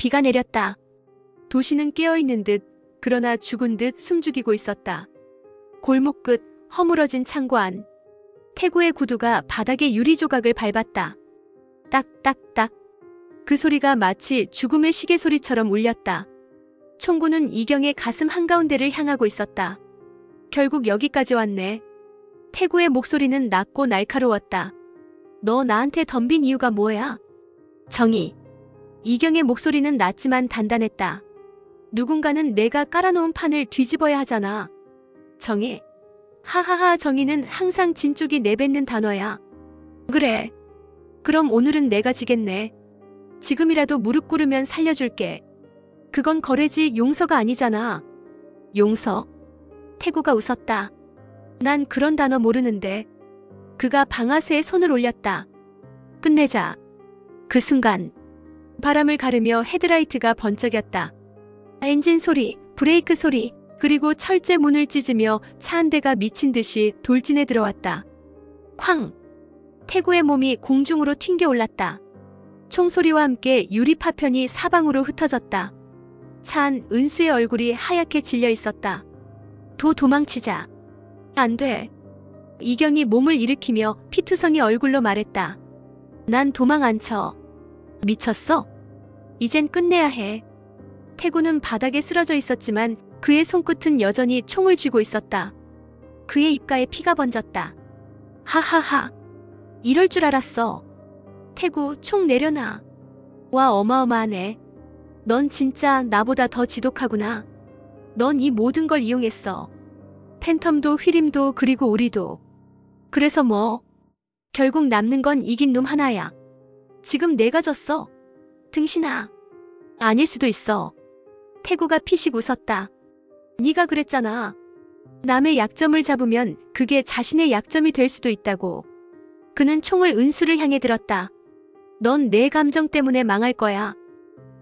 비가 내렸다. 도시는 깨어있는 듯, 그러나 죽은 듯 숨죽이고 있었다. 골목 끝 허물어진 창고 안. 태구의 구두가 바닥에 유리 조각을 밟았다. 딱딱딱. 그 소리가 마치 죽음의 시계 소리처럼 울렸다. 총구는 이경의 가슴 한가운데를 향하고 있었다. 결국 여기까지 왔네. 태구의 목소리는 낮고 날카로웠다. 너 나한테 덤빈 이유가 뭐야? 정의. 이경의 목소리는 낮지만 단단했다. 누군가는 내가 깔아놓은 판을 뒤집어야 하잖아. 정의. 하하하. 정의는 항상 진 쪽이 내뱉는 단어야. 그래. 그럼 오늘은 내가 지겠네. 지금이라도 무릎 꿇으면 살려줄게. 그건 거래지, 용서가 아니잖아. 용서? 태구가 웃었다. 난 그런 단어 모르는데. 그가 방아쇠에 손을 올렸다. 끝내자. 그 순간 바람을 가르며 헤드라이트가 번쩍였다. 엔진 소리, 브레이크 소리, 그리고 철제 문을 찢으며 차 한 대가 미친 듯이 돌진해 들어왔다. 쾅! 태구의 몸이 공중으로 튕겨 올랐다. 총소리와 함께 유리 파편이 사방으로 흩어졌다. 차 안 은수의 얼굴이 하얗게 질려 있었다. 도망치자. 안 돼. 이경이 몸을 일으키며 피투성이 얼굴로 말했다. 난 도망 안 쳐. 미쳤어? 이젠 끝내야 해. 태구는 바닥에 쓰러져 있었지만 그의 손끝은 여전히 총을 쥐고 있었다. 그의 입가에 피가 번졌다. 하하하. 이럴 줄 알았어. 태구, 총 내려놔. 와, 어마어마하네. 넌 진짜 나보다 더 지독하구나. 넌 이 모든 걸 이용했어. 팬텀도 휘림도 그리고 우리도. 그래서 뭐? 결국 남는 건 이긴 놈 하나야. 지금 내가 졌어. 등신아. 아닐 수도 있어. 태구가 피식 웃었다. 네가 그랬잖아. 남의 약점을 잡으면 그게 자신의 약점이 될 수도 있다고. 그는 총을 은수를 향해 들었다. 넌 내 감정 때문에 망할 거야.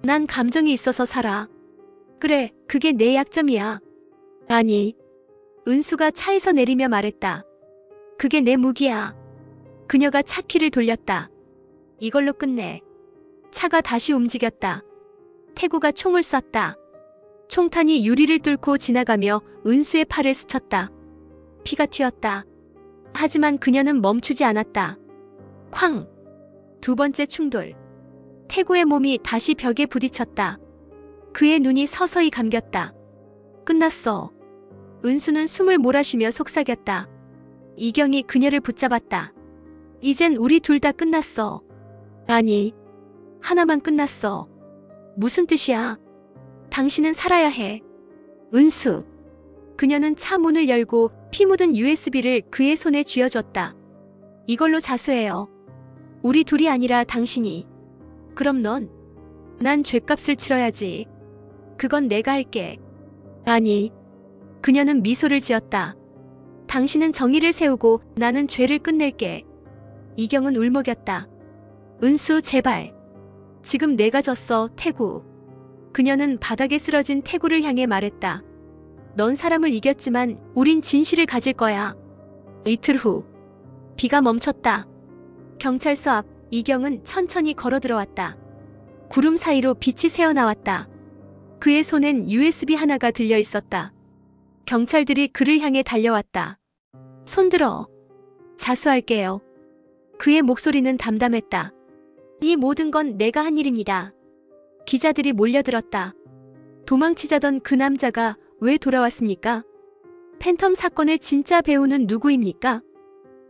난 감정이 있어서 살아. 그래, 그게 내 약점이야. 아니. 은수가 차에서 내리며 말했다. 그게 내 무기야. 그녀가 차 키를 돌렸다. 이걸로 끝내. 차가 다시 움직였다. 태구가 총을 쐈다. 총탄이 유리를 뚫고 지나가며 은수의 팔을 스쳤다. 피가 튀었다. 하지만 그녀는 멈추지 않았다. 쾅! 두 번째 충돌. 태구의 몸이 다시 벽에 부딪혔다. 그의 눈이 서서히 감겼다. 끝났어. 은수는 숨을 몰아쉬며 속삭였다. 이경이 그녀를 붙잡았다. 이젠 우리 둘 다 끝났어. 아니, 하나만 끝났어. 무슨 뜻이야? 당신은 살아야 해. 은수. 그녀는 차 문을 열고 피 묻은 USB를 그의 손에 쥐어줬다. 이걸로 자수해요. 우리 둘이 아니라 당신이. 그럼 넌? 난 죗값을 치러야지. 그건 내가 할게. 아니. 그녀는 미소를 지었다. 당신은 정의를 세우고 나는 죄를 끝낼게. 이경은 울먹였다. 은수, 제발. 지금 내가 졌어, 태구. 그녀는 바닥에 쓰러진 태구를 향해 말했다. 넌 사람을 이겼지만 우린 진실을 가질 거야. 이틀 후. 비가 멈췄다. 경찰서 앞 이경은 천천히 걸어 들어왔다. 구름 사이로 빛이 새어나왔다. 그의 손엔 USB 하나가 들려 있었다. 경찰들이 그를 향해 달려왔다. 손들어. 자수할게요. 그의 목소리는 담담했다. 이 모든 건 내가 한 일입니다. 기자들이 몰려들었다. 도망치자던 그 남자가 왜 돌아왔습니까? 팬텀 사건의 진짜 배우는 누구입니까?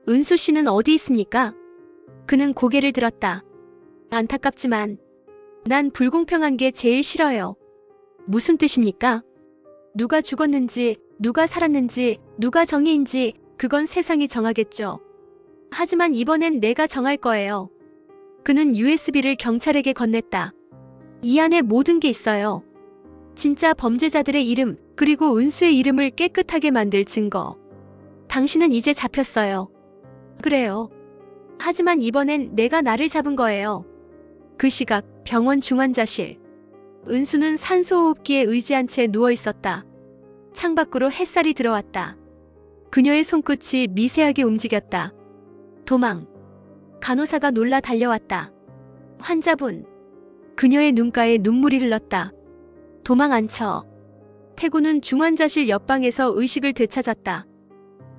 은수 씨는 어디 있습니까? 그는 고개를 들었다. 안타깝지만 난 불공평한 게 제일 싫어요. 무슨 뜻입니까? 누가 죽었는지, 누가 살았는지, 누가 정의인지 그건 세상이 정하겠죠. 하지만 이번엔 내가 정할 거예요. 그는 USB를 경찰에게 건넸다. 이 안에 모든 게 있어요. 진짜 범죄자들의 이름, 그리고 은수의 이름을 깨끗하게 만들 증거. 당신은 이제 잡혔어요. 그래요. 하지만 이번엔 내가 나를 잡은 거예요. 그 시각 병원 중환자실. 은수는 산소호흡기에 의지한 채 누워 있었다. 창밖으로 햇살이 들어왔다. 그녀의 손끝이 미세하게 움직였다. 도망. 간호사가 놀라 달려왔다. 환자분. 그녀의 눈가에 눈물이 흘렀다. 도망 안 쳐. 태구는 중환자실 옆방에서 의식을 되찾았다.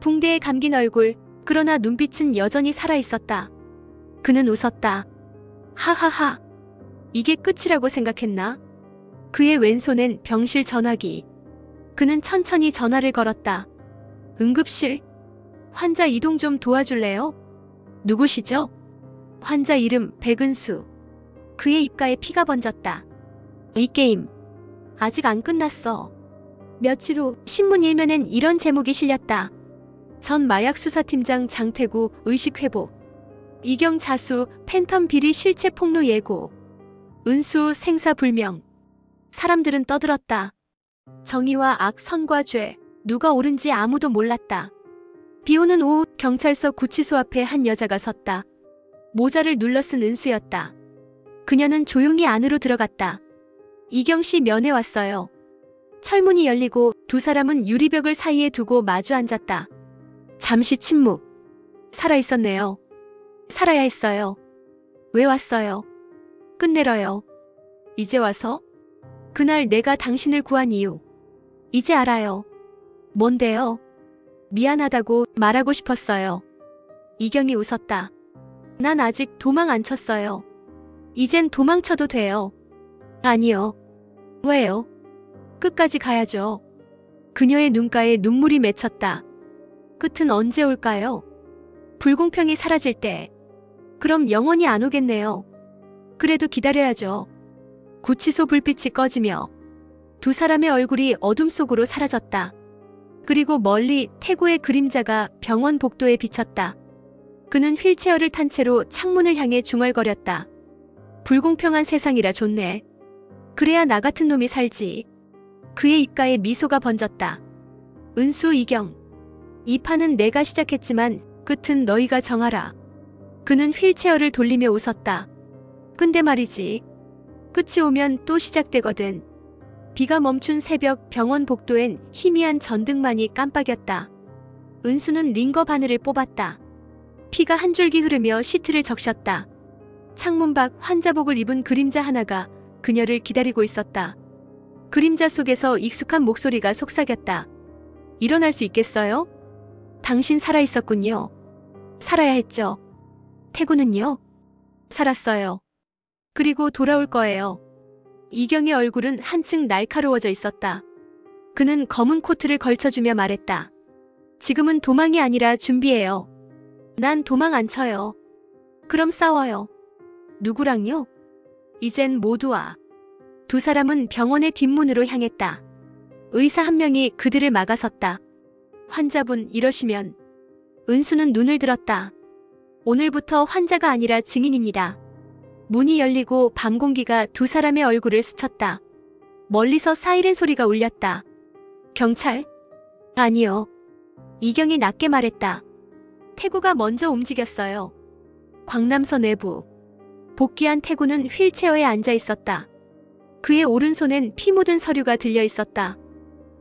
붕대에 감긴 얼굴, 그러나 눈빛은 여전히 살아있었다. 그는 웃었다. 하하하. 이게 끝이라고 생각했나? 그의 왼손엔 병실 전화기. 그는 천천히 전화를 걸었다. 응급실? 환자 이동 좀 도와줄래요? 누구시죠? 환자 이름 백은수. 그의 입가에 피가 번졌다. 이 게임 아직 안 끝났어. 며칠 후 신문 일면엔 이런 제목이 실렸다. 전 마약수사팀장 장태구 의식 회복. 이경 자수 팬텀 비리 실체 폭로 예고. 은수 생사불명. 사람들은 떠들었다. 정의와 악, 선과 죄, 누가 옳은지 아무도 몰랐다. 비오는 오후 경찰서 구치소 앞에 한 여자가 섰다. 모자를 눌러 쓴 은수였다. 그녀는 조용히 안으로 들어갔다. 이경 씨 면회 왔어요. 철문이 열리고 두 사람은 유리벽을 사이에 두고 마주 앉았다. 잠시 침묵. 살아있었네요. 살아야 했어요. 왜 왔어요? 끝내러요. 이제 와서? 그날 내가 당신을 구한 이유. 이제 알아요. 뭔데요? 미안하다고 말하고 싶었어요. 이경이 웃었다. 난 아직 도망 안 쳤어요. 이젠 도망쳐도 돼요. 아니요. 왜요? 끝까지 가야죠. 그녀의 눈가에 눈물이 맺혔다. 끝은 언제 올까요? 불공평이 사라질 때. 그럼 영원히 안 오겠네요. 그래도 기다려야죠. 구치소 불빛이 꺼지며 두 사람의 얼굴이 어둠 속으로 사라졌다. 그리고 멀리 태구의 그림자가 병원 복도에 비쳤다. 그는 휠체어를 탄 채로 창문을 향해 중얼거렸다. 불공평한 세상이라 좋네. 그래야 나 같은 놈이 살지. 그의 입가에 미소가 번졌다. 은수 이경. 이 판은 내가 시작했지만 끝은 너희가 정하라. 그는 휠체어를 돌리며 웃었다. 근데 말이지. 끝이 오면 또 시작되거든. 비가 멈춘 새벽 병원 복도엔 희미한 전등만이 깜빡였다. 은수는 링거 바늘을 뽑았다. 피가 한 줄기 흐르며 시트를 적셨다. 창문 밖 환자복을 입은 그림자 하나가 그녀를 기다리고 있었다. 그림자 속에서 익숙한 목소리가 속삭였다. 일어날 수 있겠어요? 당신 살아있었군요. 살아야 했죠. 태구는요? 살았어요. 그리고 돌아올 거예요. 이경의 얼굴은 한층 날카로워져 있었다. 그는 검은 코트를 걸쳐주며 말했다. 지금은 도망이 아니라 준비해요. 난 도망 안 쳐요. 그럼 싸워요. 누구랑요? 이젠 모두와. 두 사람은 병원의 뒷문으로 향했다. 의사 한 명이 그들을 막아섰다. 환자분 이러시면. 은수는 눈을 들었다. 오늘부터 환자가 아니라 증인입니다. 문이 열리고 밤 공기가 두 사람의 얼굴을 스쳤다. 멀리서 사이렌 소리가 울렸다. 경찰? 아니요. 이경이 낮게 말했다. 태구가 먼저 움직였어요. 광남서 내부. 복귀한 태구는 휠체어에 앉아 있었다. 그의 오른손엔 피 묻은 서류가 들려 있었다.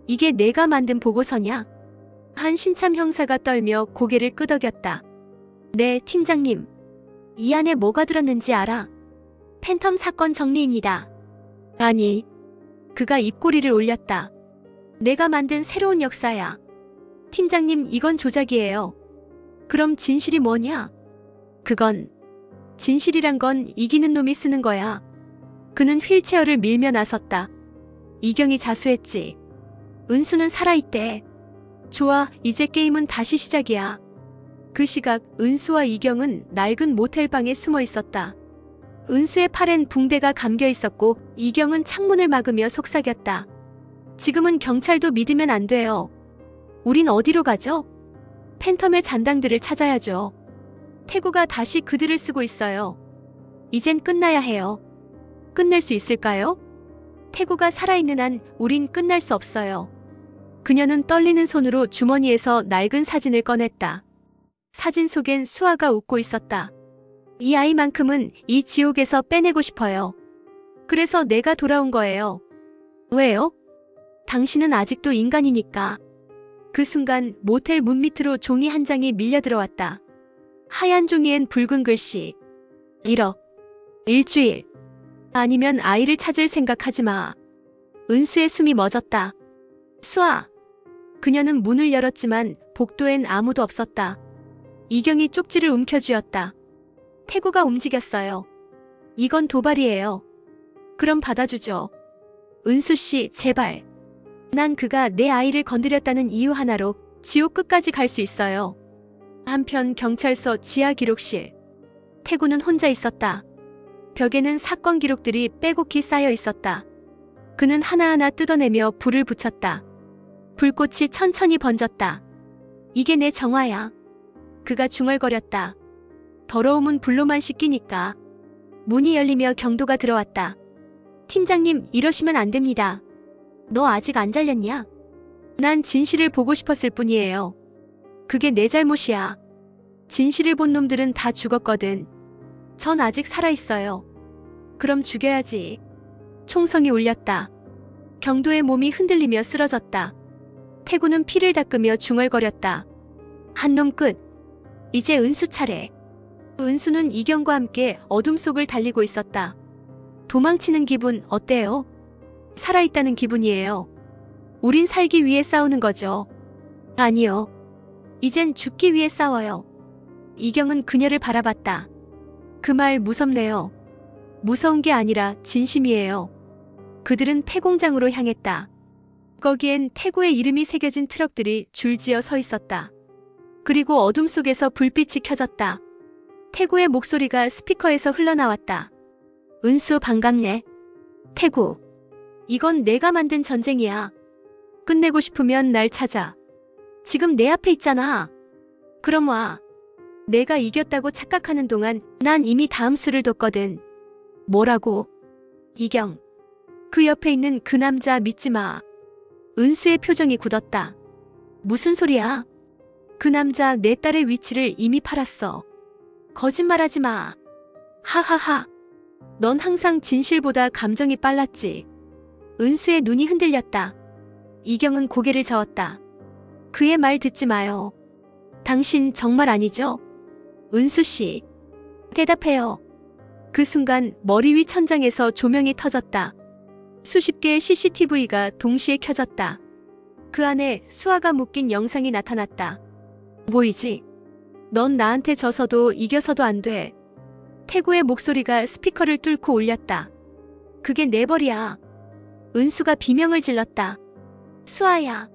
이게 내가 만든 보고서냐? 한 신참 형사가 떨며 고개를 끄덕였다. 네, 팀장님. 이 안에 뭐가 들었는지 알아? 팬텀 사건 정리입니다. 아니. 그가 입꼬리를 올렸다. 내가 만든 새로운 역사야. 팀장님, 이건 조작이에요. 그럼 진실이 뭐냐? 그건 진실이란 건 이기는 놈이 쓰는 거야. 그는 휠체어를 밀며 나섰다. 이경이 자수했지. 은수는 살아있대. 좋아, 이제 게임은 다시 시작이야. 그 시각 은수와 이경은 낡은 모텔방에 숨어 있었다. 은수의 팔엔 붕대가 감겨 있었고 이경은 창문을 막으며 속삭였다. 지금은 경찰도 믿으면 안 돼요. 우린 어디로 가죠? 팬텀의 잔당들을 찾아야죠. 태구가 다시 그들을 쓰고 있어요. 이젠 끝나야 해요. 끝낼 수 있을까요? 태구가 살아있는 한 우린 끝날 수 없어요. 그녀는 떨리는 손으로 주머니에서 낡은 사진을 꺼냈다. 사진 속엔 수아가 웃고 있었다. 이 아이만큼은 이 지옥에서 빼내고 싶어요. 그래서 내가 돌아온 거예요. 왜요? 당신은 아직도 인간이니까. 그 순간 모텔 문 밑으로 종이 한 장이 밀려 들어왔다. 하얀 종이엔 붉은 글씨. 1억. 일주일. 아니면 아이를 찾을 생각하지 마. 은수의 숨이 멎었다. 수아. 그녀는 문을 열었지만 복도엔 아무도 없었다. 이경이 쪽지를 움켜쥐었다. 태구가 움직였어요. 이건 도발이에요. 그럼 받아주죠. 은수 씨, 제발. 난 그가 내 아이를 건드렸다는 이유 하나로 지옥 끝까지 갈 수 있어요. 한편 경찰서 지하 기록실. 태구는 혼자 있었다. 벽에는 사건 기록들이 빼곡히 쌓여 있었다. 그는 하나하나 뜯어내며 불을 붙였다. 불꽃이 천천히 번졌다. 이게 내 정화야. 그가 중얼거렸다. 더러움은 불로만 씻기니까. 문이 열리며 경도가 들어왔다. 팀장님, 이러시면 안 됩니다. 너 아직 안 잘렸냐? 난 진실을 보고 싶었을 뿐이에요. 그게 내 잘못이야. 진실을 본 놈들은 다 죽었거든. 전 아직 살아있어요. 그럼 죽여야지. 총성이 울렸다. 경도의 몸이 흔들리며 쓰러졌다. 태구는 피를 닦으며 중얼거렸다. 한 놈 끝. 이제 은수 차례. 은수는 이경과 함께 어둠 속을 달리고 있었다. 도망치는 기분 어때요? 살아있다는 기분이에요. 우린 살기 위해 싸우는 거죠. 아니요. 이젠 죽기 위해 싸워요. 이경은 그녀를 바라봤다. 그 말 무섭네요. 무서운 게 아니라 진심이에요. 그들은 폐공장으로 향했다. 거기엔 태구의 이름이 새겨진 트럭들이 줄지어 서 있었다. 그리고 어둠 속에서 불빛이 켜졌다. 태구의 목소리가 스피커에서 흘러나왔다. 은수 반갑네. 태구. 이건 내가 만든 전쟁이야. 끝내고 싶으면 날 찾아. 지금 내 앞에 있잖아. 그럼 와. 내가 이겼다고 착각하는 동안 난 이미 다음 수를 뒀거든. 뭐라고? 이경. 그 옆에 있는 그 남자 믿지 마. 은수의 표정이 굳었다. 무슨 소리야? 그 남자 내 딸의 위치를 이미 팔았어. 거짓말하지 마. 하하하. 넌 항상 진실보다 감정이 빨랐지. 은수의 눈이 흔들렸다. 이경은 고개를 저었다. 그의 말 듣지 마요. 당신 정말 아니죠? 은수 씨. 대답해요. 그 순간 머리 위 천장에서 조명이 터졌다. 수십 개의 CCTV가 동시에 켜졌다. 그 안에 수아가 묶인 영상이 나타났다. 보이지? 넌 나한테 져서도 이겨서도 안 돼. 태구의 목소리가 스피커를 뚫고 울렸다. 그게 내 벌이야. 은수가 비명을 질렀다. 수아야.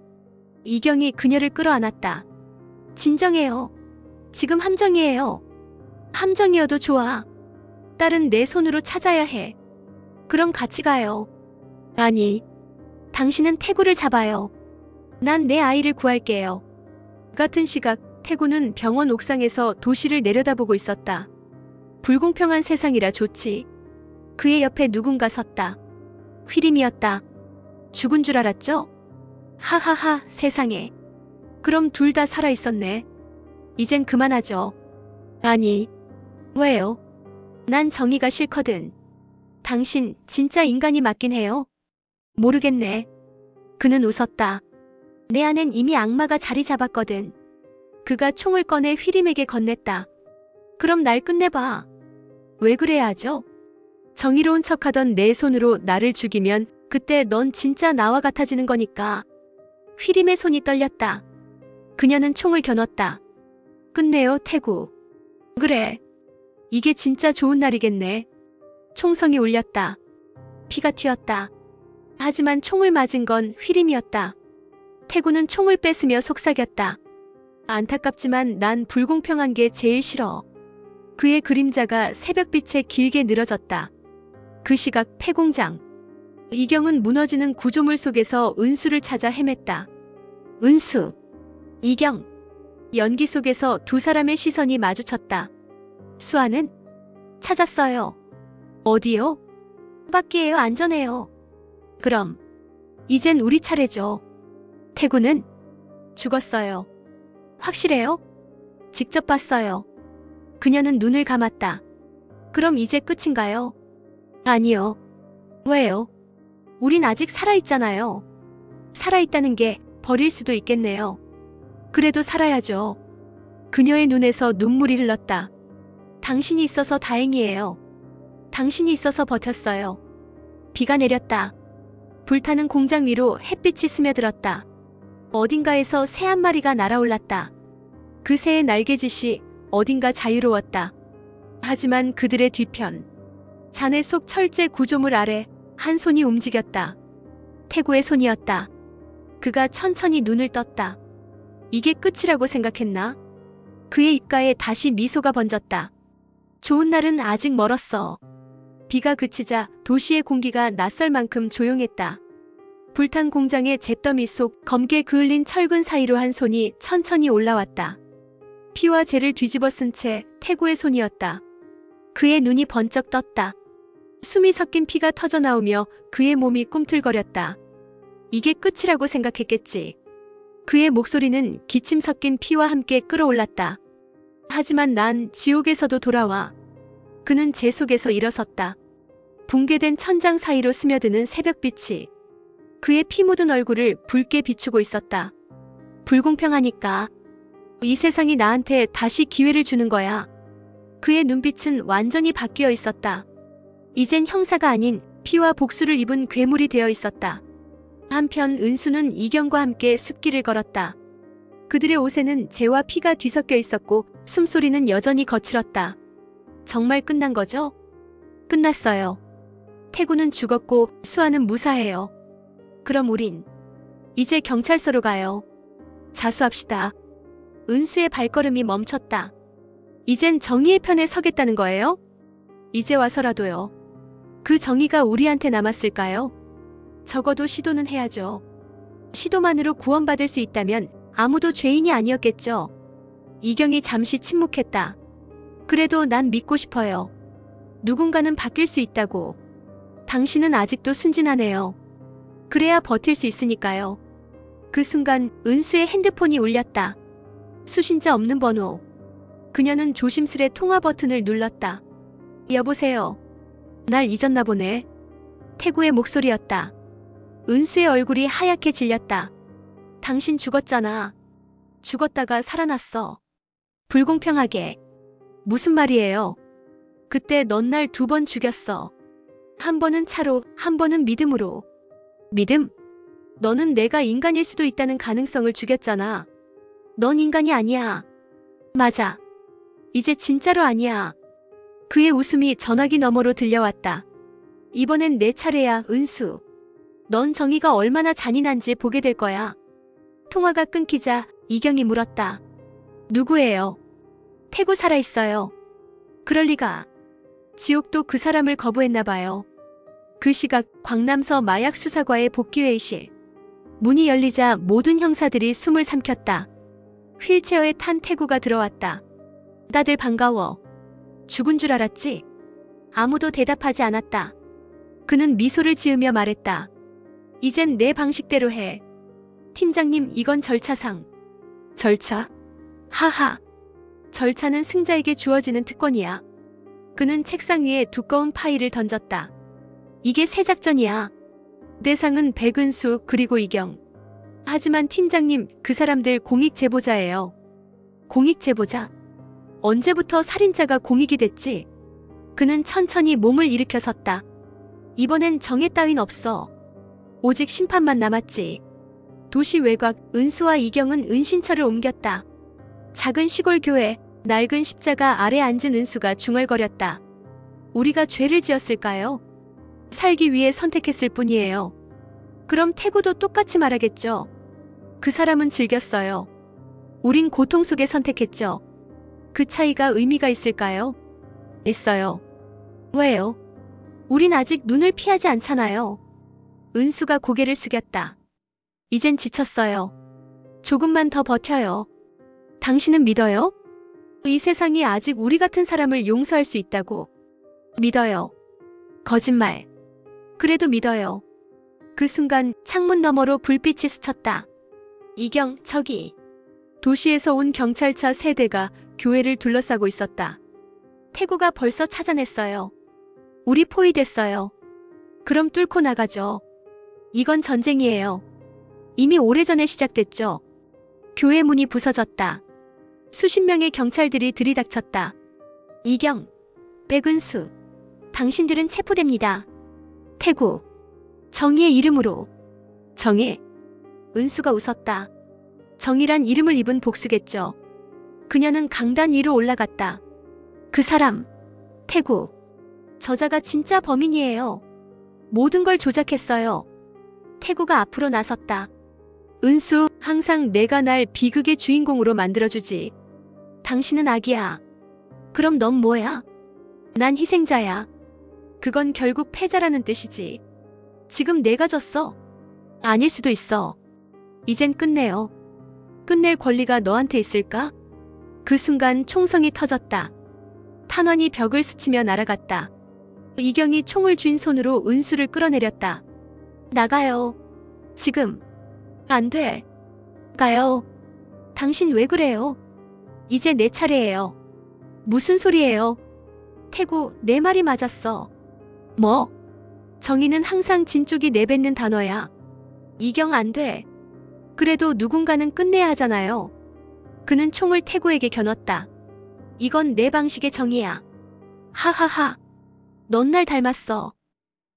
이경이 그녀를 끌어안았다. 진정해요. 지금 함정이에요. 함정이어도 좋아. 딸은 내 손으로 찾아야 해. 그럼 같이 가요. 아니. 당신은 태구를 잡아요. 난 내 아이를 구할게요. 같은 시각 태구는 병원 옥상에서 도시를 내려다보고 있었다. 불공평한 세상이라 좋지. 그의 옆에 누군가 섰다. 휘림이었다. 죽은 줄 알았죠? 하하하, 세상에. 그럼 둘 다 살아있었네. 이젠 그만하죠. 아니. 왜요? 난 정의가 싫거든. 당신 진짜 인간이 맞긴 해요? 모르겠네. 그는 웃었다. 내 안엔 이미 악마가 자리 잡았거든. 그가 총을 꺼내 휘림에게 건넸다. 그럼 날 끝내봐. 왜 그래야 하죠? 정의로운 척하던 내 손으로 나를 죽이면 그때 넌 진짜 나와 같아지는 거니까. 휘림의 손이 떨렸다. 그녀는 총을 겨눴다. 끝내요, 태구. 그래. 이게 진짜 좋은 날이겠네. 총성이 울렸다. 피가 튀었다. 하지만 총을 맞은 건 휘림이었다. 태구는 총을 뺏으며 속삭였다. 안타깝지만 난 불공평한 게 제일 싫어. 그의 그림자가 새벽빛에 길게 늘어졌다. 그 시각 폐공장. 이경은 무너지는 구조물 속에서 은수를 찾아 헤맸다. 은수. 이경. 연기 속에서 두 사람의 시선이 마주쳤다. 수아는? 찾았어요. 어디요? 밖이에요. 안전해요. 그럼 이젠 우리 차례죠. 태구는? 죽었어요. 확실해요? 직접 봤어요. 그녀는 눈을 감았다. 그럼 이제 끝인가요? 아니요. 왜요? 우린 아직 살아있잖아요. 살아있다는 게 버릴 수도 있겠네요. 그래도 살아야죠. 그녀의 눈에서 눈물이 흘렀다. 당신이 있어서 다행이에요. 당신이 있어서 버텼어요. 비가 내렸다. 불타는 공장 위로 햇빛이 스며들었다. 어딘가에서 새 한 마리가 날아올랐다. 그 새의 날개짓이 어딘가 자유로웠다. 하지만 그들의 뒤편, 잔해 속 철제 구조물 아래 한 손이 움직였다. 태구의 손이었다. 그가 천천히 눈을 떴다. 이게 끝이라고 생각했나? 그의 입가에 다시 미소가 번졌다. 좋은 날은 아직 멀었어. 비가 그치자 도시의 공기가 낯설 만큼 조용했다. 불탄 공장의 잿더미 속 검게 그을린 철근 사이로 한 손이 천천히 올라왔다. 피와 재를 뒤집어 쓴 채 태구의 손이었다. 그의 눈이 번쩍 떴다. 숨이 섞인 피가 터져나오며 그의 몸이 꿈틀거렸다. 이게 끝이라고 생각했겠지. 그의 목소리는 기침 섞인 피와 함께 끌어올랐다. 하지만 난 지옥에서도 돌아와. 그는 제 속에서 일어섰다. 붕괴된 천장 사이로 스며드는 새벽빛이 그의 피 묻은 얼굴을 붉게 비추고 있었다. 불공평하니까. 이 세상이 나한테 다시 기회를 주는 거야. 그의 눈빛은 완전히 바뀌어 있었다. 이젠 형사가 아닌 피와 복수를 입은 괴물이 되어 있었다. 한편 은수는 이경과 함께 숲길을 걸었다. 그들의 옷에는 재와 피가 뒤섞여 있었고 숨소리는 여전히 거칠었다. 정말 끝난 거죠? 끝났어요. 태구는 죽었고 수아는 무사해요. 그럼 우린 이제 경찰서로 가요. 자수합시다. 은수의 발걸음이 멈췄다. 이젠 정의의 편에 서겠다는 거예요? 이제 와서라도요. 그 정의가 우리한테 남았을까요? 적어도 시도는 해야죠. 시도만으로 구원받을 수 있다면 아무도 죄인이 아니었겠죠. 이경이 잠시 침묵했다. 그래도 난 믿고 싶어요. 누군가는 바뀔 수 있다고. 당신은 아직도 순진하네요. 그래야 버틸 수 있으니까요. 그 순간 은수의 핸드폰이 울렸다. 수신자 없는 번호. 그녀는 조심스레 통화 버튼을 눌렀다. 여보세요. 날 잊었나 보네. 태구의 목소리였다. 은수의 얼굴이 하얗게 질렸다. 당신 죽었잖아. 죽었다가 살아났어. 불공평하게. 무슨 말이에요? 그때 넌 날 2번 죽였어. 한 번은 차로, 한 번은 믿음으로. 믿음? 너는 내가 인간일 수도 있다는 가능성을 죽였잖아. 넌 인간이 아니야. 맞아. 이제 진짜로 아니야. 그의 웃음이 전화기 너머로 들려왔다. 이번엔 내 차례야, 은수. 넌 정의가 얼마나 잔인한지 보게 될 거야. 통화가 끊기자 이경이 물었다. 누구예요? 태구 살아있어요. 그럴 리가. 지옥도 그 사람을 거부했나 봐요. 그 시각 광남서 마약수사과의 복귀회의실. 문이 열리자 모든 형사들이 숨을 삼켰다. 휠체어에 탄 태구가 들어왔다. 다들 반가워. 죽은 줄 알았지? 아무도 대답하지 않았다. 그는 미소를 지으며 말했다. 이젠 내 방식대로 해. 팀장님, 이건 절차상. 절차? 하하. 절차는 승자에게 주어지는 특권이야. 그는 책상 위에 두꺼운 파일을 던졌다. 이게 새 작전이야. 대상은 백은수 그리고 이경. 하지만 팀장님, 그 사람들 공익 제보자예요. 공익 제보자? 언제부터 살인자가 공익이 됐지? 그는 천천히 몸을 일으켜 섰다. 이번엔 정의 따윈 없어. 오직 심판만 남았지. 도시 외곽, 은수와 이경은 은신처를 옮겼다. 작은 시골 교회, 낡은 십자가 아래 앉은 은수가 중얼거렸다. 우리가 죄를 지었을까요? 살기 위해 선택했을 뿐이에요. 그럼 태구도 똑같이 말하겠죠. 그 사람은 즐겼어요. 우린 고통 속에 선택했죠. 그 차이가 의미가 있을까요? 있어요. 왜요? 우린 아직 눈을 피하지 않잖아요. 은수가 고개를 숙였다. 이젠 지쳤어요. 조금만 더 버텨요. 당신은 믿어요? 이 세상이 아직 우리 같은 사람을 용서할 수 있다고. 믿어요. 거짓말. 그래도 믿어요. 그 순간 창문 너머로 불빛이 스쳤다. 이경, 저기. 도시에서 온 경찰차 3대가 교회를 둘러싸고 있었다. 태구가 벌써 찾아냈어요. 우리 포위됐어요. 그럼 뚫고 나가죠. 이건 전쟁이에요. 이미 오래전에 시작됐죠. 교회 문이 부서졌다. 수십 명의 경찰들이 들이닥쳤다. 이경, 백은수, 당신들은 체포됩니다. 태구. 정의의 이름으로. 정의. 은수가 웃었다. 정의란 이름을 입은 복수겠죠. 그녀는 강단 위로 올라갔다. 그 사람. 태구. 저자가 진짜 범인이에요. 모든 걸 조작했어요. 태구가 앞으로 나섰다. 은수, 항상 내가 날 비극의 주인공으로 만들어주지. 당신은 악이야. 그럼 넌 뭐야? 난 희생자야. 그건 결국 패자라는 뜻이지. 지금 내가 졌어. 아닐 수도 있어. 이젠 끝내요. 끝낼 권리가 너한테 있을까? 그 순간 총성이 터졌다. 탄환이 벽을 스치며 날아갔다. 이경이 총을 쥔 손으로 은수를 끌어내렸다. 나가요. 지금. 안 돼. 가요. 당신 왜 그래요? 이제 내 차례예요. 무슨 소리예요? 태구, 내 말이 맞았어. 뭐? 정의는 항상 진쪽이 내뱉는 단어야. 이경 안 돼. 그래도 누군가는 끝내야 하잖아요. 그는 총을 태구에게 겨눴다. 이건 내 방식의 정의야. 하하하. 넌 날 닮았어.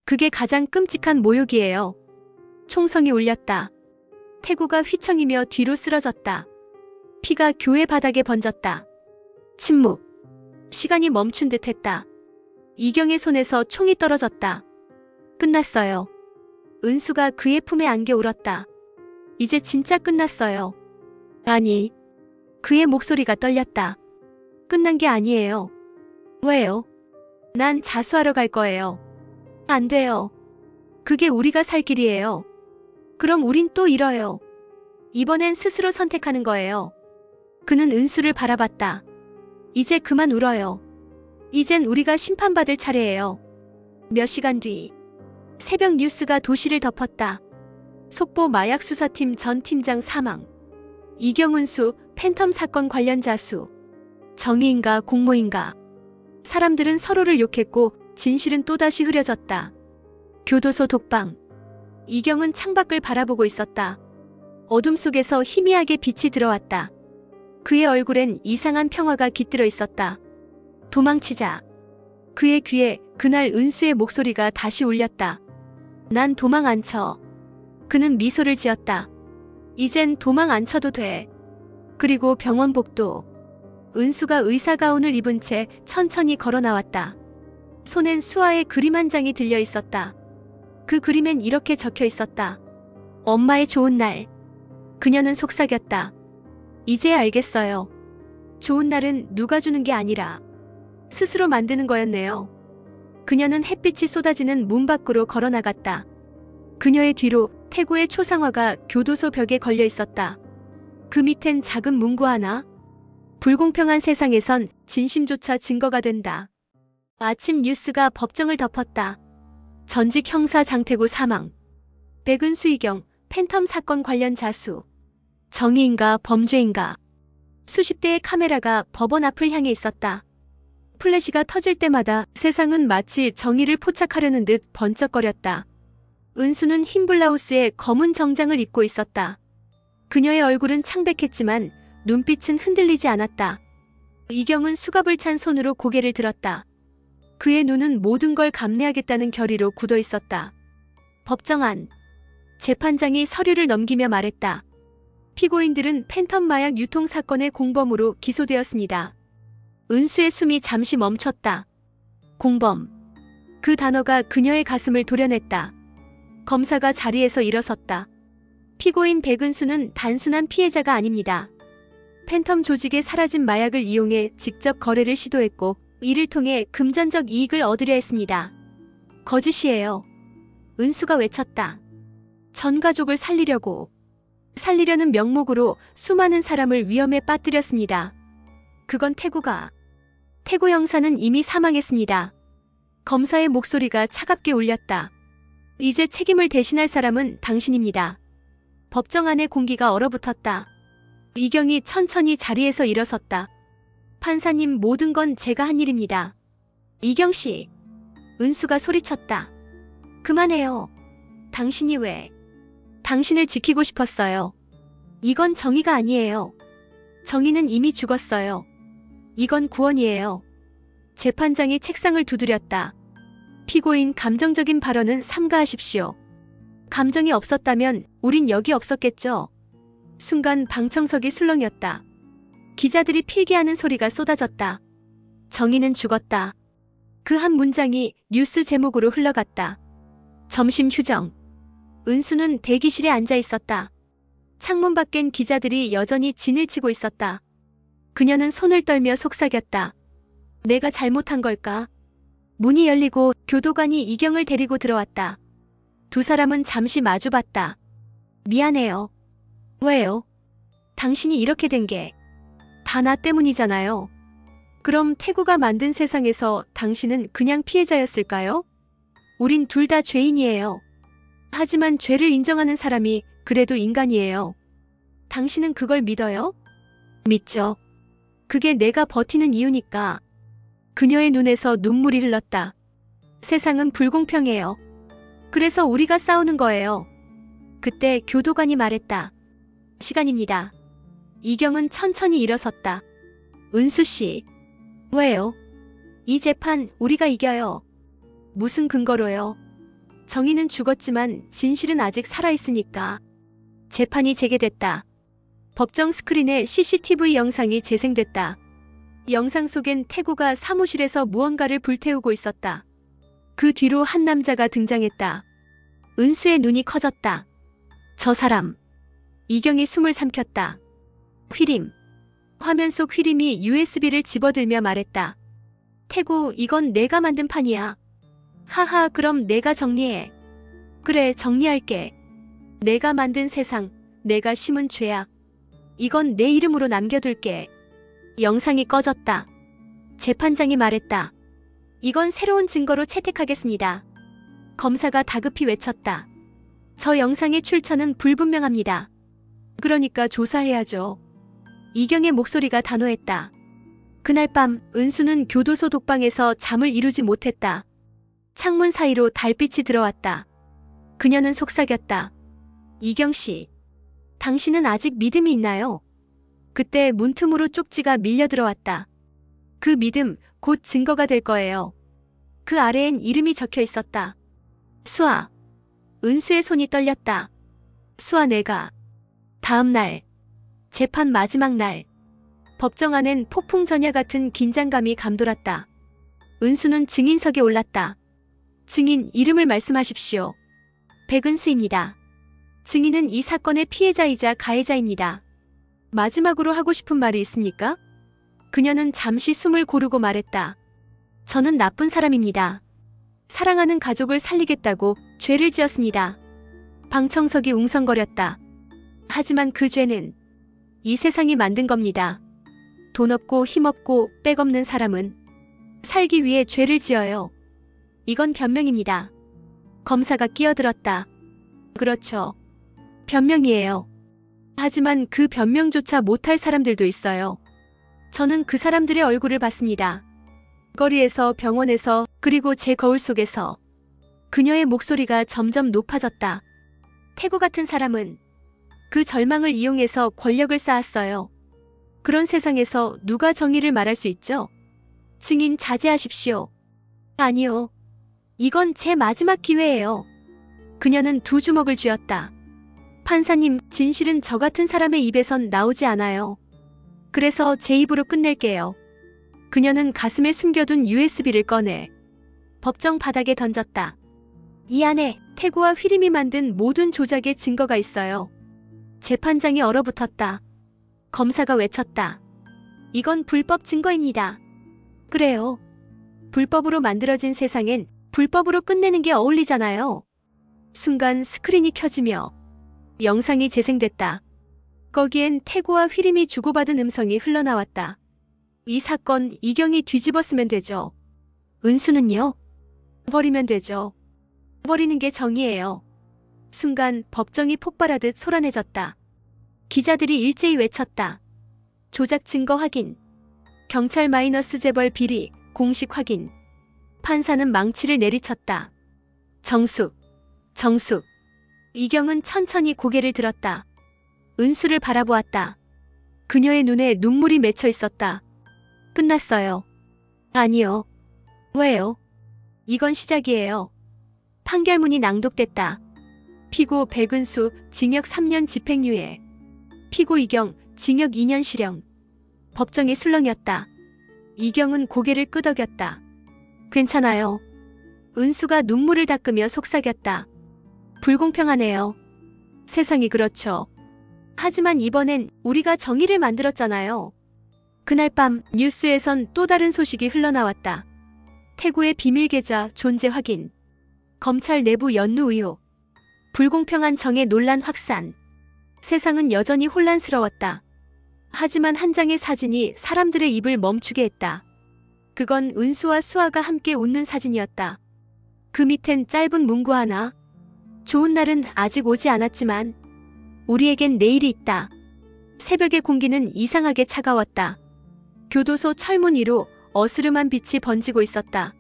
그게 가장 끔찍한 모욕이에요. 총성이 울렸다. 태구가 휘청이며 뒤로 쓰러졌다. 피가 교회 바닥에 번졌다. 침묵. 시간이 멈춘 듯 했다. 이경의 손에서 총이 떨어졌다. 끝났어요. 은수가 그의 품에 안겨 울었다. 이제 진짜 끝났어요. 아니. 그의 목소리가 떨렸다. 끝난 게 아니에요. 왜요? 난 자수하러 갈 거예요. 안 돼요. 그게 우리가 살 길이에요. 그럼 우린 또 잃어요. 이번엔 스스로 선택하는 거예요. 그는 은수를 바라봤다. 이제 그만 울어요. 이젠 우리가 심판받을 차례예요. 몇 시간 뒤. 새벽 뉴스가 도시를 덮었다. 속보 마약 수사팀 전 팀장 사망. 이경은수 팬텀 사건 관련자 수. 정의인가 공모인가. 사람들은 서로를 욕했고 진실은 또다시 흐려졌다. 교도소 독방. 이경은 창밖을 바라보고 있었다. 어둠 속에서 희미하게 빛이 들어왔다. 그의 얼굴엔 이상한 평화가 깃들어 있었다. 도망치자. 그의 귀에 그날 은수의 목소리가 다시 울렸다. 난 도망 안 쳐. 그는 미소를 지었다. 이젠 도망 안 쳐도 돼. 그리고 병원 복도. 은수가 의사 가운을 입은 채 천천히 걸어 나왔다. 손엔 수아의 그림 한 장이 들려 있었다. 그 그림엔 이렇게 적혀 있었다. 엄마의 좋은 날. 그녀는 속삭였다. 이제 알겠어요. 좋은 날은 누가 주는 게 아니라 스스로 만드는 거였네요. 그녀는 햇빛이 쏟아지는 문 밖으로 걸어 나갔다. 그녀의 뒤로 태구의 초상화가 교도소 벽에 걸려 있었다. 그 밑엔 작은 문구 하나. 불공평한 세상에선 진심조차 증거가 된다. 아침 뉴스가 법정을 덮었다. 전직 형사 장태구 사망. 백은수 이경 팬텀 사건 관련 자수. 정의인가 범죄인가. 수십 대의 카메라가 법원 앞을 향해 있었다. 플래시가 터질 때마다 세상은 마치 정의를 포착하려는 듯 번쩍거렸다. 은수는 흰 블라우스에 검은 정장을 입고 있었다. 그녀의 얼굴은 창백했지만 눈빛은 흔들리지 않았다. 이경은 수갑을 찬 손으로 고개를 들었다. 그의 눈은 모든 걸 감내하겠다는 결의로 굳어 있었다. 법정 안. 재판장이 서류를 넘기며 말했다. 피고인들은 팬텀 마약 유통 사건의 공범으로 기소되었습니다. 은수의 숨이 잠시 멈췄다. 공범. 그 단어가 그녀의 가슴을 도려냈다. 검사가 자리에서 일어섰다. 피고인 백은수는 단순한 피해자가 아닙니다. 팬텀 조직의 사라진 마약을 이용해 직접 거래를 시도했고 이를 통해 금전적 이익을 얻으려 했습니다. 거짓이에요. 은수가 외쳤다. 전 가족을 살리려는 명목으로 수많은 사람을 위험에 빠뜨렸습니다. 그건 태구 형사는 이미 사망했습니다. 검사의 목소리가 차갑게 울렸다. 이제 책임을 대신할 사람은 당신입니다. 법정 안의 공기가 얼어붙었다. 이경이 천천히 자리에서 일어섰다. 판사님, 모든 건 제가 한 일입니다. 이경 씨. 은수가 소리쳤다. 그만해요. 당신이 왜? 당신을 지키고 싶었어요. 이건 정의가 아니에요. 정의는 이미 죽었어요. 이건 구원이에요. 재판장이 책상을 두드렸다. 피고인 감정적인 발언은 삼가하십시오. 감정이 없었다면 우린 여기 없었겠죠. 순간 방청석이 술렁였다. 기자들이 필기하는 소리가 쏟아졌다. 정의는 죽었다. 그 한 문장이 뉴스 제목으로 흘러갔다. 점심 휴정. 은수는 대기실에 앉아 있었다. 창문 밖엔 기자들이 여전히 진을 치고 있었다. 그녀는 손을 떨며 속삭였다. 내가 잘못한 걸까? 문이 열리고 교도관이 이경을 데리고 들어왔다. 두 사람은 잠시 마주봤다. 미안해요. 왜요? 당신이 이렇게 된 게 다 나 때문이잖아요. 그럼 태구가 만든 세상에서 당신은 그냥 피해자였을까요? 우린 둘 다 죄인이에요. 하지만 죄를 인정하는 사람이 그래도 인간이에요. 당신은 그걸 믿어요? 믿죠. 그게 내가 버티는 이유니까. 그녀의 눈에서 눈물이 흘렀다. 세상은 불공평해요. 그래서 우리가 싸우는 거예요. 그때 교도관이 말했다. 시간입니다. 이경은 천천히 일어섰다. 은수 씨. 왜요? 이 재판 우리가 이겨요. 무슨 근거로요? 정의는 죽었지만 진실은 아직 살아있으니까. 재판이 재개됐다. 법정 스크린에 CCTV 영상이 재생됐다. 영상 속엔 태구가 사무실에서 무언가를 불태우고 있었다. 그 뒤로 한 남자가 등장했다. 은수의 눈이 커졌다. 저 사람. 이경이 숨을 삼켰다. 휘림. 화면 속 휘림이 USB를 집어들며 말했다. 태구, 이건 내가 만든 판이야. 하하, 그럼 내가 정리해. 그래, 정리할게. 내가 만든 세상, 내가 심은 죄악. 이건 내 이름으로 남겨둘게. 영상이 꺼졌다. 재판장이 말했다. 이건 새로운 증거로 채택하겠습니다. 검사가 다급히 외쳤다. 저 영상의 출처는 불분명합니다. 그러니까 조사해야죠. 이경의 목소리가 단호했다. 그날 밤 은수는 교도소 독방에서 잠을 이루지 못했다. 창문 사이로 달빛이 들어왔다. 그녀는 속삭였다. 이경 씨, 당신은 아직 믿음이 있나요? 그때 문틈으로 쪽지가 밀려 들어왔다. 그 믿음, 곧 증거가 될 거예요. 그 아래엔 이름이 적혀 있었다. 수아. 은수의 손이 떨렸다. 수아, 내가. 다음 날. 재판 마지막 날. 법정 안엔 폭풍 전야 같은 긴장감이 감돌았다. 은수는 증인석에 올랐다. 증인 이름을 말씀하십시오. 백은수입니다. 증인은 이 사건의 피해자이자 가해자입니다. 마지막으로 하고 싶은 말이 있습니까? 그녀는 잠시 숨을 고르고 말했다. 저는 나쁜 사람입니다. 사랑하는 가족을 살리겠다고 죄를 지었습니다. 방청석이 웅성거렸다. 하지만 그 죄는 이 세상이 만든 겁니다. 돈 없고 힘 없고 백 없는 사람은 살기 위해 죄를 지어요. 이건 변명입니다. 검사가 끼어들었다. 그렇죠. 변명이에요. 하지만 그 변명조차 못할 사람들도 있어요. 저는 그 사람들의 얼굴을 봤습니다. 거리에서, 병원에서, 그리고 제 거울 속에서. 그녀의 목소리가 점점 높아졌다. 태구 같은 사람은 그 절망을 이용해서 권력을 쌓았어요. 그런 세상에서 누가 정의를 말할 수 있죠? 증인 자제하십시오. 아니요. 이건 제 마지막 기회예요. 그녀는 두 주먹을 쥐었다. 판사님, 진실은 저 같은 사람의 입에선 나오지 않아요. 그래서 제 입으로 끝낼게요. 그녀는 가슴에 숨겨둔 USB를 꺼내 법정 바닥에 던졌다. 이 안에 태구와 휘림이 만든 모든 조작의 증거가 있어요. 재판장이 얼어붙었다. 검사가 외쳤다. 이건 불법 증거입니다. 그래요. 불법으로 만들어진 세상엔 불법으로 끝내는 게 어울리잖아요. 순간 스크린이 켜지며 영상이 재생됐다. 거기엔 태구와 휘림이 주고받은 음성이 흘러나왔다. 이 사건 이경이 뒤집었으면 되죠. 은수는요? 버리면 되죠. 버리는 게 정의예요. 순간 법정이 폭발하듯 소란해졌다. 기자들이 일제히 외쳤다. 조작 증거 확인. 경찰 마이너스 재벌 비리 공식 확인. 판사는 망치를 내리쳤다. 정숙. 정숙. 이경은 천천히 고개를 들었다. 은수를 바라보았다. 그녀의 눈에 눈물이 맺혀 있었다. 끝났어요. 아니요. 왜요? 이건 시작이에요. 판결문이 낭독됐다. 피고 백은수 징역 3년 집행유예. 피고 이경 징역 2년 실형. 법정이 술렁였다. 이경은 고개를 끄덕였다. 괜찮아요. 은수가 눈물을 닦으며 속삭였다. 불공평하네요. 세상이 그렇죠. 하지만 이번엔 우리가 정의를 만들었잖아요. 그날 밤 뉴스에선 또 다른 소식이 흘러나왔다. 태구의 비밀 계좌 존재 확인. 검찰 내부 연루 의혹. 불공평한 정의 논란 확산. 세상은 여전히 혼란스러웠다. 하지만 한 장의 사진이 사람들의 입을 멈추게 했다. 그건 은수와 수아가 함께 웃는 사진이었다. 그 밑엔 짧은 문구 하나. 좋은 날은 아직 오지 않았지만 우리에겐 내일이 있다. 새벽의 공기는 이상하게 차가웠다. 교도소 철문 위로 어스름한 빛이 번지고 있었다.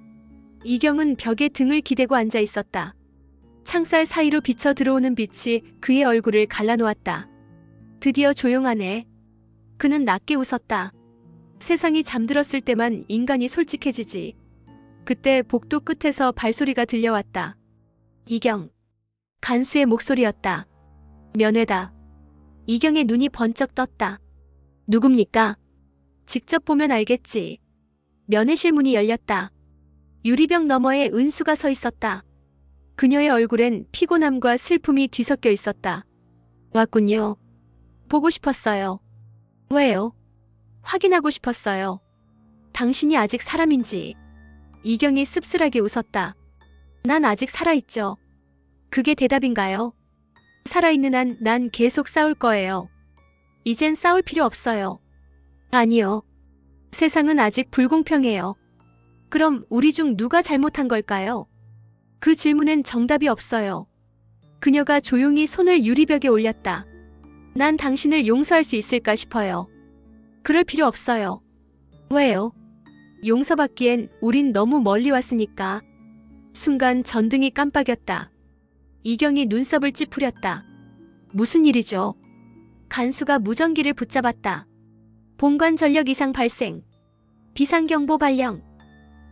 이경은 벽에 등을 기대고 앉아 있었다. 창살 사이로 비쳐 들어오는 빛이 그의 얼굴을 갈라놓았다. 드디어 조용하네. 그는 낮게 웃었다. 세상이 잠들었을 때만 인간이 솔직해지지. 그때 복도 끝에서 발소리가 들려왔다. 이경. 간수의 목소리였다. 면회다. 이경의 눈이 번쩍 떴다. 누굽니까? 직접 보면 알겠지. 면회실 문이 열렸다. 유리병 너머에 은수가 서 있었다. 그녀의 얼굴엔 피곤함과 슬픔이 뒤섞여 있었다. 왔군요. 보고 싶었어요. 왜요? 확인하고 싶었어요. 당신이 아직 사람인지. 이경이 씁쓸하게 웃었다. 난 아직 살아있죠. 그게 대답인가요? 살아있는 한 난 계속 싸울 거예요. 이젠 싸울 필요 없어요. 아니요. 세상은 아직 불공평해요. 그럼 우리 중 누가 잘못한 걸까요? 그 질문엔 정답이 없어요. 그녀가 조용히 손을 유리벽에 올렸다. 난 당신을 용서할 수 있을까 싶어요. 그럴 필요 없어요. 왜요? 용서받기엔 우린 너무 멀리 왔으니까. 순간 전등이 깜빡였다. 이경이 눈썹을 찌푸렸다. 무슨 일이죠? 간수가 무전기를 붙잡았다. 본관 전력 이상 발생. 비상경보 발령.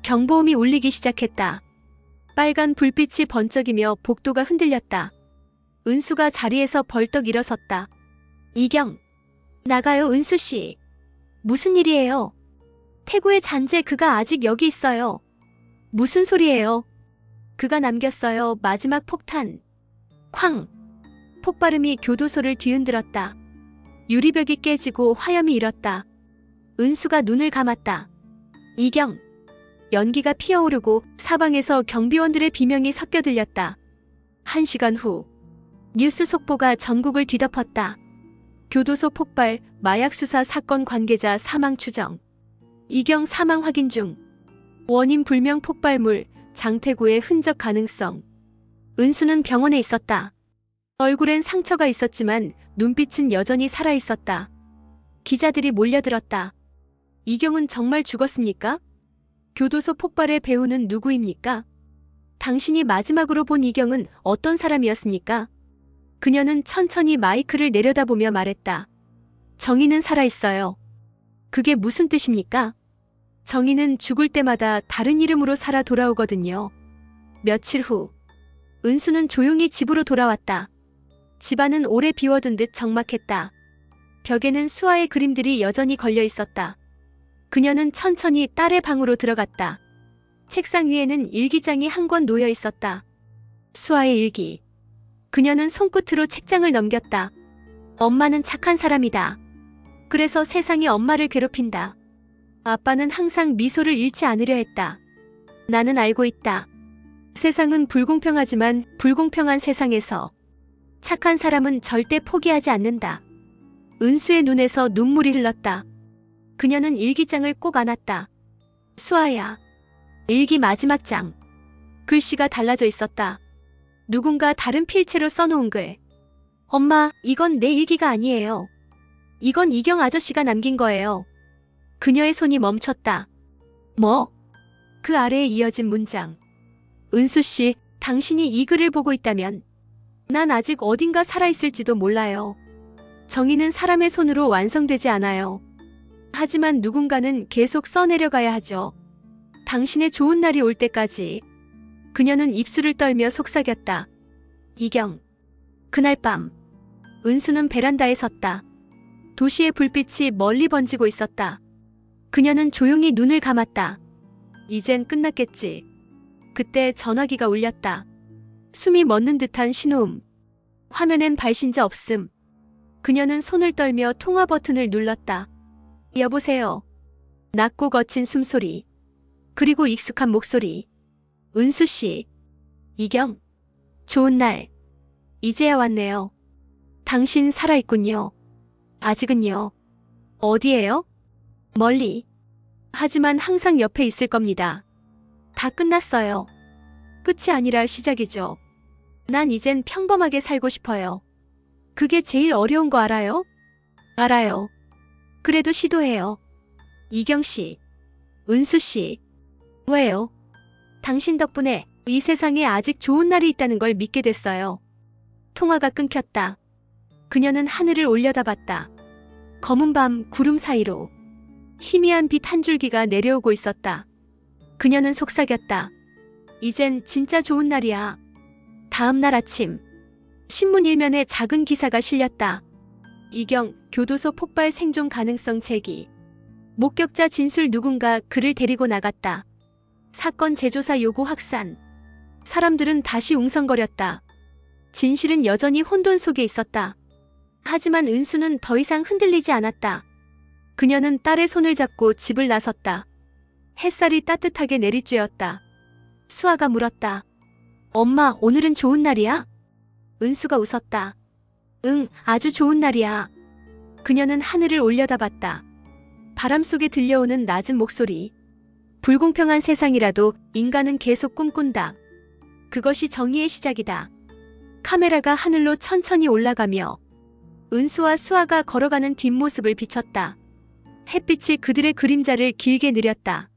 경보음이 울리기 시작했다. 빨간 불빛이 번쩍이며 복도가 흔들렸다. 은수가 자리에서 벌떡 일어섰다. 이경. 나가요, 은수씨. 무슨 일이에요? 태구의 잔재 그가 아직 여기 있어요. 무슨 소리예요? 그가 남겼어요. 마지막 폭탄. 쾅! 폭발음이 교도소를 뒤흔들었다. 유리벽이 깨지고 화염이 일었다. 은수가 눈을 감았다. 이경. 연기가 피어오르고 사방에서 경비원들의 비명이 섞여 들렸다. 1시간 후 뉴스 속보가 전국을 뒤덮었다. 교도소 폭발, 마약 수사 사건 관계자 사망 추정. 이경 사망 확인 중. 원인 불명 폭발물, 장태구의 흔적 가능성. 은수는 병원에 있었다. 얼굴엔 상처가 있었지만 눈빛은 여전히 살아있었다. 기자들이 몰려들었다. 이경은 정말 죽었습니까? 교도소 폭발의 배우는 누구입니까? 당신이 마지막으로 본 이경은 어떤 사람이었습니까? 그녀는 천천히 마이크를 내려다보며 말했다. 정의는 살아있어요. 그게 무슨 뜻입니까? 정의는 죽을 때마다 다른 이름으로 살아 돌아오거든요. 며칠 후 은수는 조용히 집으로 돌아왔다. 집안은 오래 비워둔 듯 적막했다. 벽에는 수아의 그림들이 여전히 걸려 있었다. 그녀는 천천히 딸의 방으로 들어갔다. 책상 위에는 일기장이 한 권 놓여 있었다. 수아의 일기. 그녀는 손끝으로 책장을 넘겼다. 엄마는 착한 사람이다. 그래서 세상이 엄마를 괴롭힌다. 아빠는 항상 미소를 잃지 않으려 했다. 나는 알고 있다. 세상은 불공평하지만 불공평한 세상에서 착한 사람은 절대 포기하지 않는다. 은수의 눈에서 눈물이 흘렀다. 그녀는 일기장을 꼭 안았다. 수아야. 일기 마지막 장. 글씨가 달라져 있었다. 누군가 다른 필체로 써놓은 글. 엄마, 이건 내 일기가 아니에요. 이건 이경 아저씨가 남긴 거예요. 그녀의 손이 멈췄다. 뭐? 그 아래에 이어진 문장. 은수씨, 당신이 이 글을 보고 있다면 난 아직 어딘가 살아있을지도 몰라요. 정의는 사람의 손으로 완성되지 않아요. 하지만 누군가는 계속 써내려가야 하죠. 당신의 좋은 날이 올 때까지. 그녀는 입술을 떨며 속삭였다. 이경. 그날 밤 은수는 베란다에 섰다. 도시의 불빛이 멀리 번지고 있었다. 그녀는 조용히 눈을 감았다. 이젠 끝났겠지. 그때 전화기가 울렸다. 숨이 멎는 듯한 신호음. 화면엔 발신자 없음. 그녀는 손을 떨며 통화 버튼을 눌렀다. 여보세요. 낮고 거친 숨소리. 그리고 익숙한 목소리. 은수 씨. 이경. 좋은 날. 이제야 왔네요. 당신 살아있군요. 아직은요. 어디에요? 멀리. 하지만 항상 옆에 있을 겁니다. 다 끝났어요. 끝이 아니라 시작이죠. 난 이젠 평범하게 살고 싶어요. 그게 제일 어려운 거 알아요? 알아요. 그래도 시도해요. 이경 씨. 은수 씨. 왜요? 당신 덕분에 이 세상에 아직 좋은 날이 있다는 걸 믿게 됐어요. 통화가 끊겼다. 그녀는 하늘을 올려다봤다. 검은 밤 구름 사이로 희미한 빛 한 줄기가 내려오고 있었다. 그녀는 속삭였다. 이젠 진짜 좋은 날이야. 다음 날 아침 신문 일면에 작은 기사가 실렸다. 이경 교도소 폭발 생존 가능성 제기. 목격자 진술 누군가 그를 데리고 나갔다. 사건 재조사 요구 확산. 사람들은 다시 웅성거렸다. 진실은 여전히 혼돈 속에 있었다. 하지만 은수는 더 이상 흔들리지 않았다. 그녀는 딸의 손을 잡고 집을 나섰다. 햇살이 따뜻하게 내리쬐었다. 수아가 물었다. 엄마, 오늘은 좋은 날이야? 은수가 웃었다. 응, 아주 좋은 날이야. 그녀는 하늘을 올려다봤다. 바람 속에 들려오는 낮은 목소리. 불공평한 세상이라도 인간은 계속 꿈꾼다. 그것이 정의의 시작이다. 카메라가 하늘로 천천히 올라가며 은수와 수아가 걸어가는 뒷모습을 비췄다. 햇빛이 그들의 그림자를 길게 느렸다.